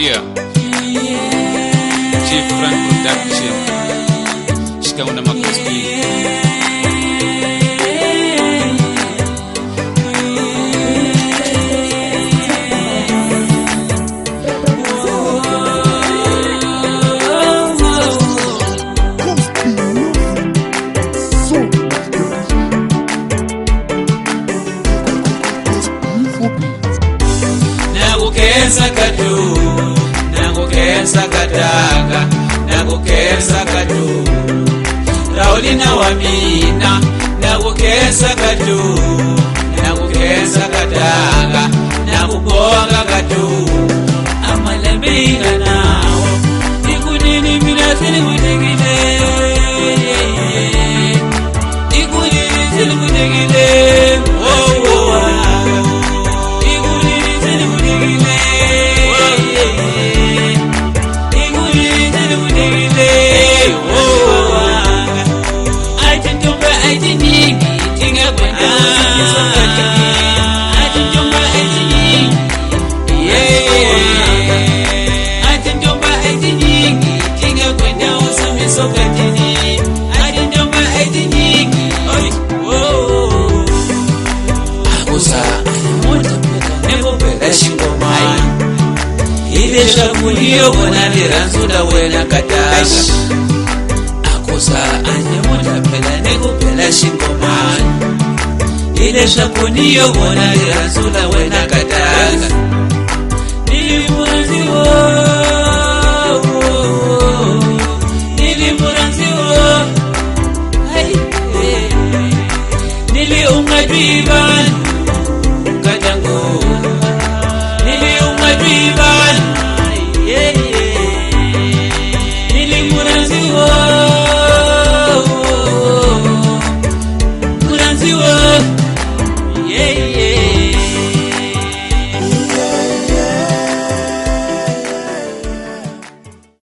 Yeah. Chief Frank Production. Shikaunda Makuspi. Nakukesa katu, nakukesa kataka, nakukesa katu Raulina wamina, nakukesa katu, nakukesa kataka, nakukonga katu Amalamina nao, ikunini mina sili mutegile Ikunini sili mutegile Oh, oh, Shakuliyo bonalira nzula wena kataka Akosa anyemuta pela nego pela shingomani Ile shakuniyo bonalira nzula wena kataka Nilimuranziwo Nilimuranziwo Niliungadwiban Kajango Niliungadwiban Muranziwo